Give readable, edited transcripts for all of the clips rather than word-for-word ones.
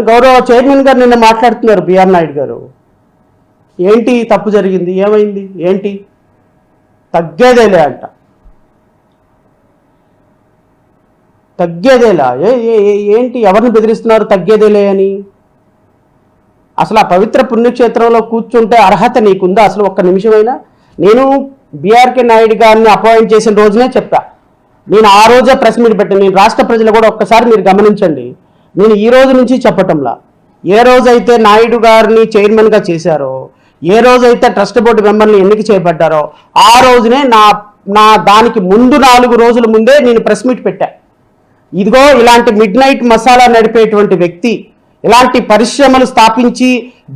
గౌరవ చైర్మన్ గారు నిన్న మాట్లాడుతున్నారు బిఆర్ నాయుడు గారు. ఏంటి తప్పు జరిగింది, ఏమైంది, ఏంటి తగ్గేదేలే అంట. తగ్గేదేలా ఏంటి, ఎవరిని బెదిరిస్తున్నారు తగ్గేదేలే అని? అసలు ఆ పవిత్ర పుణ్యక్షేత్రంలో కూర్చుంటే అర్హత నీకుందా అసలు ఒక్క నిమిషమైనా? నేను బిఆర్కే నాయుడు గారిని అపాయింట్ చేసిన రోజునే చెప్పా, నేను ఆ రోజే ప్రెస్ మీట్ పెట్టాను. నేను రాష్ట్ర ప్రజలు కూడా ఒక్కసారి మీరు గమనించండి, నేను ఈ రోజు నుంచి చెప్పటంలా, ఏ రోజైతే నాయుడు గారిని చైర్మన్గా చేశారో, ఏ రోజైతే ట్రస్ట్ బోర్డు మెంబర్ని ఎన్నిక చేయబడ్డారో ఆ రోజునే నా దానికి ముందు 4 రోజుల ముందే నేను ప్రెస్ మీట్ పెట్టా. ఇదిగో ఇలాంటి మిడ్ నైట్ మసాలా నడిపేటువంటి వ్యక్తి, ఇలాంటి పరిశ్రమలు స్థాపించి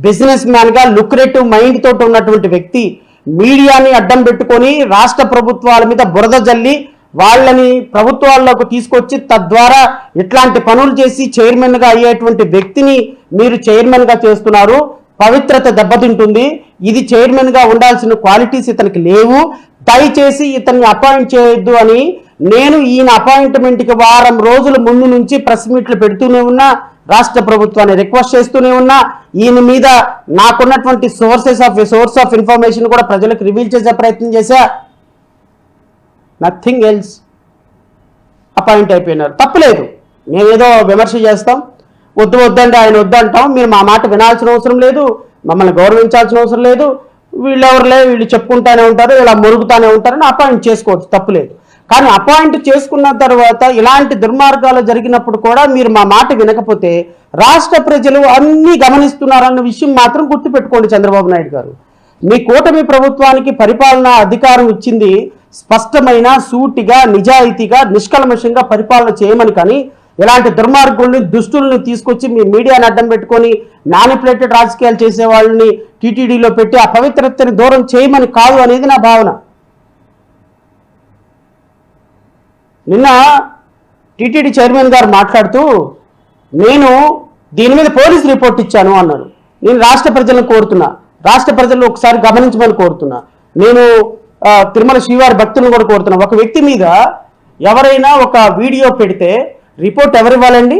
బిజినెస్ మ్యాన్గా లుక్రేటివ్ మైండ్ తోటి ఉన్నటువంటి వ్యక్తి మీడియాని అడ్డం పెట్టుకొని రాష్ట్ర ప్రభుత్వాల మీద బురద జల్లి వాళ్ళని ప్రభుత్వాల్లోకి తీసుకొచ్చి తద్వారా ఇట్లాంటి పనులు చేసి చైర్మన్గా అయ్యేటువంటి వ్యక్తిని మీరు చైర్మన్గా చేస్తున్నారు. పవిత్రత దెబ్బతింటుంది. ఇది చైర్మన్గా ఉండాల్సిన క్వాలిటీస్ ఇతనికి లేవు. దయచేసి ఇతన్ని అపాయింట్ చేయొద్దు అని నేను ఈయన అపాయింట్మెంట్కి వారం రోజుల ముందు నుంచి ప్రెస్ మీట్లు పెడుతూనే ఉన్నా, రాష్ట్ర ప్రభుత్వాన్ని రిక్వెస్ట్ చేస్తూనే ఉన్నా. ఈయన మీద నాకున్నటువంటి సోర్స్ ఆఫ్ ఇన్ఫర్మేషన్ కూడా ప్రజలకు రివీల్ చేసే ప్రయత్నం చేశా. Nothing else. అపాయింట్ అయిపోయినారు, తప్పులేదు. మేమేదో విమర్శ చేస్తాం, వద్దండి ఆయన వద్దంటాం, మీరు మా మాట వినాల్సిన అవసరం లేదు, మమ్మల్ని గౌరవించాల్సిన అవసరం లేదు, వీళ్ళు చెప్పుకుంటానే ఉంటారు, ఇలా మురుగుతానే ఉంటారని అపాయింట్ చేసుకోవచ్చు, తప్పులేదు. కానీ అపాయింట్ చేసుకున్న తర్వాత ఇలాంటి దుర్మార్గాలు జరిగినప్పుడు కూడా మీరు మా మాట వినకపోతే రాష్ట్ర ప్రజలు అన్నీ గమనిస్తున్నారన్న విషయం మాత్రం గుర్తుపెట్టుకోండి. చంద్రబాబు నాయుడు గారు, మీ కూటమి ప్రభుత్వానికి పరిపాలనా అధికారం ఇచ్చింది స్పష్టమైన, సూటిగా, నిజాయితీగా, నిష్కల్మషంగా పరిపాలన చేయమని. కానీ ఇలాంటి దుర్మార్గుల్ని, దుష్టుల్ని తీసుకొచ్చి మీ మీడియాని అడ్డం పెట్టుకొని మ్యానిపులేటెడ్ రాజకీయాలు చేసే వాళ్ళని టీటీడీలో పెట్టి ఆ పవిత్రతని దూరం చేయమని కాదు అనేది నా భావన. నిన్న టీటీడీ చైర్మన్ గారు మాట్లాడుతూ నేను దీని మీద పోలీస్ రిపోర్ట్ ఇచ్చాను అన్నారు. నేను రాష్ట్ర ప్రజలను కోరుతున్నా, రాష్ట్ర ప్రజలను ఒకసారి గమనించమని కోరుతున్నా. నేను తిరుమల శ్రీవారి భక్తులను కూడా కోరుతున్నా, ఒక వ్యక్తి మీద ఎవరైనా ఒక వీడియో పెడితే రిపోర్ట్ ఎవరివ్వాలండి?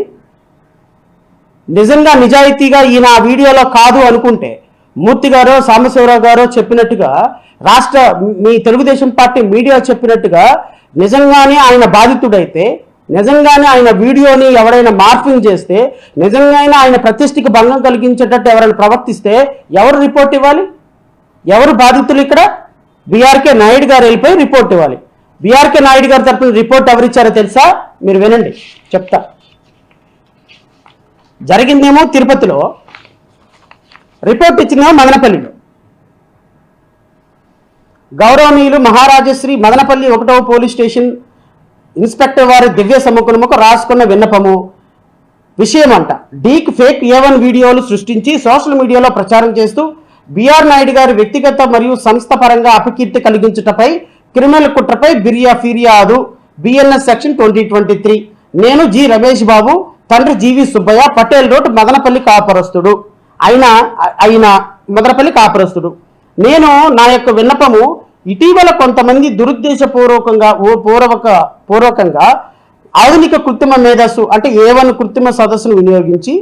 నిజంగా నిజాయితీగా ఈయన ఆ వీడియోలో కాదు అనుకుంటే, మూర్తి గారో సాంబశివరావు గారో చెప్పినట్టుగా, మీ తెలుగుదేశం పార్టీ మీడియా చెప్పినట్టుగా నిజంగానే ఆయన బాధితుడైతే, నిజంగానే ఆయన వీడియోని ఎవరైనా మార్పింగ్ చేస్తే, నిజంగానే ఆయన ప్రతిష్టకి భంగం కలిగించేటట్టు ఎవరైనా ప్రవర్తిస్తే ఎవరు రిపోర్ట్ ఇవ్వాలి? ఎవరు బాధితులు? ఇక్కడ బిఆర్కే నాయుడు గారు వెళ్ళిపోయి రిపోర్ట్ ఇవ్వాలి. బిఆర్కే నాయుడు గారి తరఫున రిపోర్ట్ ఎవరిచ్చారో తెలుసా? మీరు వినండి, చెప్తా. జరిగిందేమో తిరుపతిలో, రిపోర్ట్ ఇచ్చిందేమో మదనపల్లిలో. గౌరవనీయులు మహారాజశ్రీ మదనపల్లి 1వ పోలీస్ స్టేషన్ ఇన్స్పెక్టర్ వారి దివ్య సముఖముకు రాసుకున్న విన్నపము విషయం అంట. డీక్ ఫేక్ A1 వీడియోలు సృష్టించి సోషల్ మీడియాలో ప్రచారం చేస్తూ బిఆర్ నాయుడు గారి వ్యక్తిగత మరియు సంస్థ పరంగా అపకీర్తి కలిగించుటపై క్రిమినల్ కుట్రపై ఫిర్యాదు బిఎన్ఎస్ సెక్షన్ 2023. నేను జి రమేష్ బాబు, తండ్రి జీవి సుబ్బయ్య, పటేల్ రోడ్, మదనపల్లి కాపురస్తుడు. అయిన మదనపల్లి కాపురస్తుడు. నేను నా యొక్క విన్నపము, ఇటీవల కొంతమంది దురుద్దేశపూర్వకంగా ఆధునిక కృత్రిమ మేధస్సు అంటే A1 కృత్రిమ సదస్సును వినియోగించి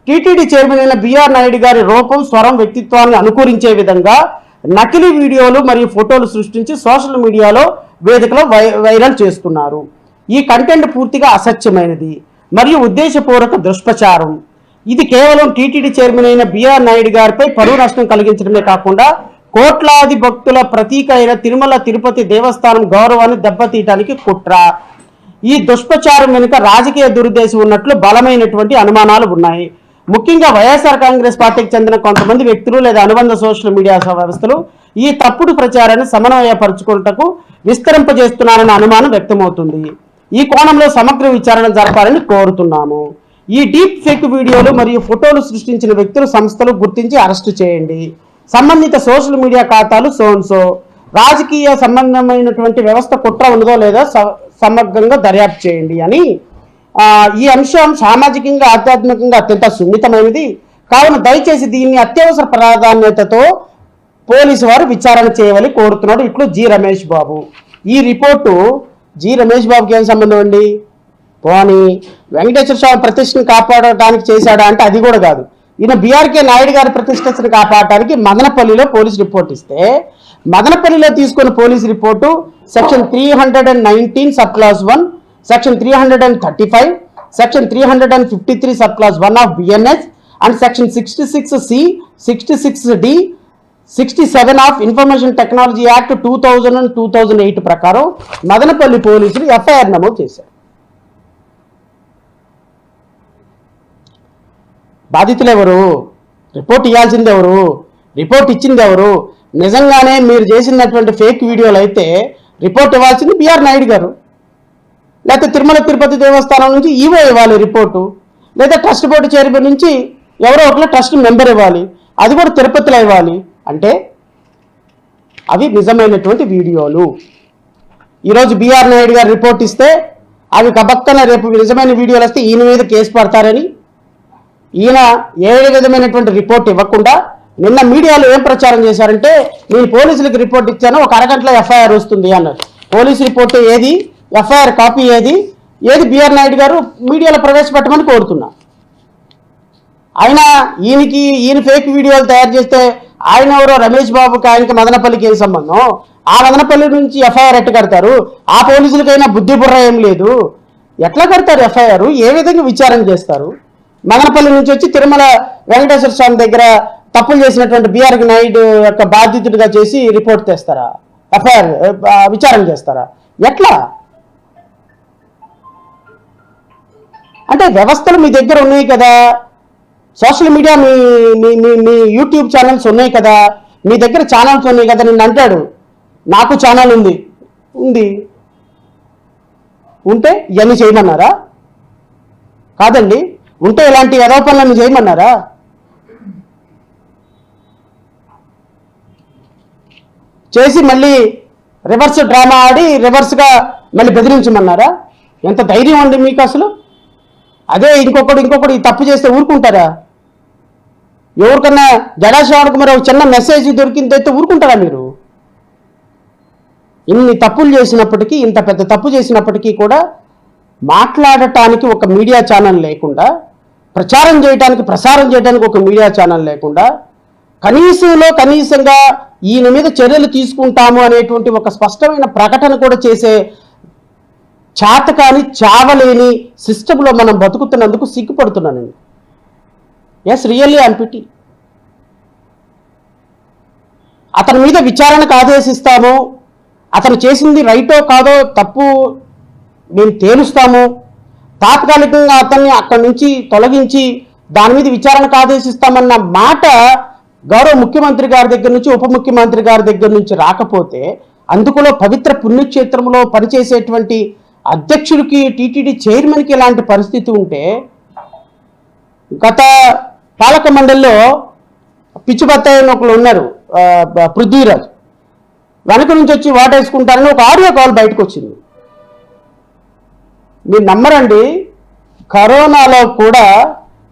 టీటీడీ చైర్మన్ అయిన బిఆర్ నాయుడు గారి రూపం, స్వరం, వ్యక్తిత్వాన్ని అనుకరించే విధంగా నకిలీ వీడియోలు మరియు ఫోటోలు సృష్టించి సోషల్ మీడియాలో వేదికలో వైరల్ చేస్తున్నారు. ఈ కంటెంట్ పూర్తిగా అసత్యమైనది మరియు ఉద్దేశపూర్వక దుష్ప్రచారం. ఇది కేవలం టీటీడీ చైర్మన్ అయిన బిఆర్ నాయుడు గారిపై పరువు నష్టం కలిగించడమే కాకుండా కోట్లాది భక్తుల ప్రతీక అయిన తిరుమల తిరుపతి దేవస్థానం గౌరవాన్ని దెబ్బతీయడానికి కుట్ర. ఈ దుష్ప్రచారం వెనుక రాజకీయ దురుద్దేశం ఉన్నట్లు బలమైనటువంటి అనుమానాలు ఉన్నాయి. ముఖ్యంగా వైఎస్ఆర్ కాంగ్రెస్ పార్టీకి చెందిన కొంతమంది వ్యక్తులు లేదా అనుబంధ సోషల్ మీడియా వ్యవస్థలు ఈ తప్పుడు ప్రచారాన్ని సమన్వయపరుచుకున్నటకు విస్తరింపజేస్తున్నారన్న అనుమానం వ్యక్తమవుతుంది. ఈ కోణంలో సమగ్ర విచారణ జరపాలని కోరుతున్నాము. ఈ డీప్ ఫేక్ వీడియోలు మరియు ఫోటోలు సృష్టించిన వ్యక్తులు, సంస్థలు గుర్తించి అరెస్టు చేయండి. సంబంధిత సోషల్ మీడియా ఖాతాలు సోన్సో రాజకీయ సంబంధమైనటువంటి వ్యవస్థ కుట్ర ఉన్నదో లేదో సమగ్రంగా దర్యాప్తు చేయండి అని. ఈ అంశం సామాజికంగా, ఆధ్యాత్మికంగా అత్యంత సున్నితమైనది కావున దయచేసి దీన్ని అత్యవసర ప్రాధాన్యతతో పోలీసు వారు విచారణ చేయవని కోరుతున్నాడు. ఇట్లు జి రమేష్ బాబు. ఈ రిపోర్టు జి రమేష్ బాబుకి ఏం సంబంధం అండి? పోనీ వెంకటేశ్వర స్వామి ప్రతిష్టను కాపాడటానికి చేశాడా అంటే అది కూడా కాదు. ఈయన బీఆర్కే నాయుడు గారి ప్రతిష్టను కాపాడటానికి మదనపల్లిలో పోలీస్ రిపోర్ట్ ఇస్తే, మదనపల్లిలో తీసుకున్న police report section 319 sub class 1, section 335, section 353 sub class 1 of BNS and section 66C, 66D, 67 of information technology act 2000 and 2008 ప్రకారం మదనపల్లి పోలీసులు ఎఫ్ఐఆర్ నమోదు చేశారు. బాధితులు ఎవరు? రిపోర్ట్ ఇవ్వాల్సింది ఎవరు? రిపోర్ట్ ఇచ్చింది ఎవరు? నిజంగానే మీరు చేసినటువంటి ఫేక్ వీడియోలు అయితే రిపోర్ట్ ఇవ్వాల్సింది బిఆర్ నాయుడు గారు, లేకపోతే తిరుమల తిరుపతి దేవస్థానం నుంచి ఈవో ఇవ్వాలి రిపోర్టు, లేదా ట్రస్ట్ బోర్డు చైర్మన్ నుంచి ఎవరో ఒకరు ట్రస్ట్ మెంబర్ ఇవ్వాలి, అది కూడా తిరుపతిలో ఇవ్వాలి. అంటే అవి నిజమైనటువంటి వీడియోలు. ఈరోజు బిఆర్ నాయుడు గారు రిపోర్ట్ ఇస్తే అవి కబక్కన రేపు నిజమైన వీడియోలు వస్తే ఈయన మీద కేసు పడతారని ఈయన ఏ విధమైనటువంటి రిపోర్ట్ ఇవ్వకుండా నిన్న మీడియాలో ఏం ప్రచారం చేశారంటే, నేను పోలీసులకు రిపోర్ట్ ఇచ్చాను, ఒక అరగంటలో ఎఫ్ఐఆర్ వస్తుంది అన్నారు. పోలీసు రిపోర్ట్ ఏది? ఎఫ్ఐఆర్ కాపీ ఏది? బిఆర్ నాయుడు గారు మీడియాలో ప్రవేశపెట్టమని కోరుతున్నా. ఈయన ఫేక్ వీడియోలు తయారు చేస్తే ఆయన ఎవరో రమేష్ బాబుకి ఆయనకి మదనపల్లికి ఏం సంబంధం? ఆ మదనపల్లి నుంచి ఎఫ్ఐఆర్ ఎట్టు కడతారు? ఆ పోలీసులకైనా బుద్ధి బుర్ర ఏం లేదు, ఎట్లా కడతారు ఎఫ్ఐఆర్? ఏ విధంగా విచారణ చేస్తారు? మదనపల్లి నుంచి వచ్చి తిరుమల వెంకటేశ్వర స్వామి దగ్గర తప్పులు చేసినటువంటి బిఆర్ నాయుడు యొక్క బాధితుడిగా చేసి రిపోర్ట్ తెస్తారా? ఎఫ్ఐఆర్ విచారణ చేస్తారా? ఎట్లా? అంటే వ్యవస్థలు మీ దగ్గర ఉన్నాయి కదా, సోషల్ మీడియా మీ యూట్యూబ్ ఛానల్స్ ఉన్నాయి కదా, మీ దగ్గర ఛానల్స్ ఉన్నాయి కదా. నిన్ను అంటాడు నాకు ఛానల్ ఉంది ఉంటే ఇవన్నీ చేయమన్నారా? కాదండి. ఉంటే ఇలాంటి ఆరోపణలను చేయమన్నారా? చేసి మళ్ళీ రివర్స్ డ్రామా ఆడి రివర్స్గా మళ్ళీ బెదిరించమన్నారా? ఎంత ధైర్యం అండి మీకు అసలు? అదే ఇంకొకటి తప్పు చేస్తే ఊరుకుంటారా? ఎవరికన్నా జడాశ్రవానికి మరి ఒక చిన్న మెసేజ్ దొరికిందైతే ఊరుకుంటారా మీరు? ఇన్ని తప్పులు చేసినప్పటికీ, ఇంత పెద్ద తప్పు చేసినప్పటికీ కూడా మాట్లాడటానికి ఒక మీడియా ఛానల్ లేకుండా, ప్రచారం చేయడానికి ప్రసారం చేయడానికి ఒక మీడియా ఛానల్ లేకుండా, కనీసంగా ఈయన మీద చర్యలు తీసుకుంటాము అనేటువంటి ఒక స్పష్టమైన ప్రకటన కూడా చేసే చాతకాని చావలేని సిస్టంలో మనం బతుకుతున్నందుకు సిగ్గుపడుతున్నానండి. Yes, really అన్పిటి. అతని మీద విచారణకు ఆదేశిస్తాము, అతను చేసింది రైటో కాదో తప్పు మేము తేలుస్తాము, తాత్కాలికంగా అతన్ని అక్కడి నుంచి తొలగించి దాని మీద విచారణకు ఆదేశిస్తామన్న మాట గౌరవ ముఖ్యమంత్రి గారి దగ్గర నుంచి, ఉప ముఖ్యమంత్రి గారి దగ్గర నుంచి రాకపోతే, అందుకులో పవిత్ర పుణ్యక్షేత్రంలో పనిచేసేటువంటి అధ్యక్షుడికి, టీటీడీ చైర్మన్కి ఇలాంటి పరిస్థితి ఉంటే, గత పాలక మండలిలో పిచ్చిబత్తాయి అని ఒకళ్ళు ఉన్నారు, పృథ్వీరాజ్, వెనక నుంచి వచ్చి వాటేసుకుంటారని ఒక ఆడియో కాల్ బయటకు వచ్చింది. మీరు నమ్మరండి, కరోనాలో కూడా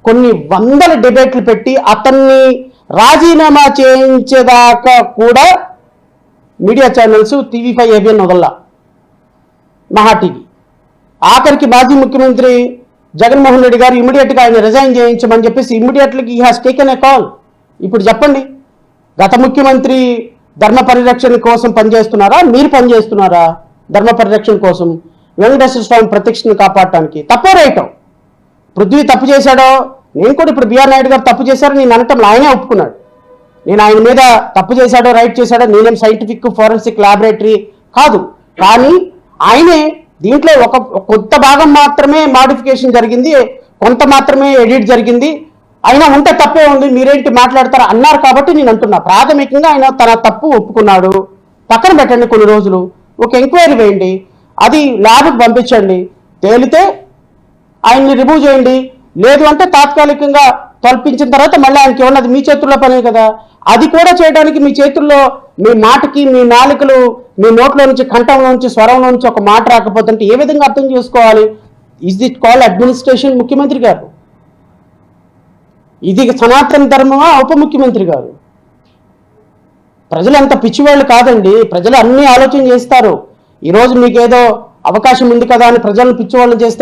కొన్ని వందల డిబేట్లు పెట్టి అతన్ని రాజీనామా చేయించేదాకా కూడా మీడియా ఛానల్స్ TV5 ABN వదల్లా, మహా టీవీ. ఆఖరికి మాజీ ముఖ్యమంత్రి జగన్మోహన్ రెడ్డి గారు ఇమీడియట్గా ఆయన రిజైన్ చేయించమని చెప్పేసి immediately he has taken a call. ఇప్పుడు చెప్పండి, గత ముఖ్యమంత్రి ధర్మ పరిరక్షణ కోసం పనిచేస్తున్నారా? మీరు పనిచేస్తున్నారా ధర్మ పరిరక్షణ కోసం? వెంకటేశ్వర స్వామి ప్రత్యక్షను కాపాడటానికి తప్పో రైటో? పృథ్వీ తప్పు చేశాడో, నేను కూడా ఇప్పుడు బిఆర్ నాయుడు గారు తప్పు చేశారో నేను అనటంలో ఆయనే ఒప్పుకున్నాడు. నేను ఆయన మీద తప్పు చేశాడో రైట్ చేశాడో నేనేం సైంటిఫిక్ ఫోరెన్సిక్ ల్యాబొరేటరీ కాదు, కానీ ఆయనే దీంట్లో ఒక కొత్త భాగం మాత్రమే మాడిఫికేషన్ జరిగింది, కొంత మాత్రమే ఎడిట్ జరిగింది, అయినా ఉంటే తప్పే ఉంది, మీరేంటి మాట్లాడతారా అన్నారు కాబట్టి నేను అంటున్నా. ప్రాథమికంగా ఆయన తన తప్పు ఒప్పుకున్నాడు, పక్కన పెట్టండి కొన్ని రోజులు, ఒక ఎంక్వైరీ వేయండి, అది ల్యాబ్కి పంపించండి, తేలితే ఆయన్ని రిమూవ్ చేయండి, లేదు అంటే తాత్కాలికంగా తొలపించిన తర్వాత మళ్ళీ ఆయనకి ఉన్నది మీ చేతుల్లో పనే కదా. అది కూడా చేయడానికి మీ చేతుల్లో, మీ మాటకి, మీ నాలుకలు, మీ నోట్లో నుంచి, కంఠంలో నుంచి, స్వరంలో నుంచి ఒక మాట రాకపోతుంటే ఏ విధంగా అర్థం చేసుకోవాలి? Is it called administration? ముఖ్యమంత్రి గారు ఇది సనాతన ధర్మమా? ఉప ముఖ్యమంత్రి గారు ప్రజలు అంత పిచ్చివాళ్ళు కాదండి, ప్రజలు అన్ని ఆలోచన చేస్తారు. ఈరోజు మీకేదో అవకాశం ఉంది కదా అని ప్రజలను పిచ్చివాళ్ళు చేస్తే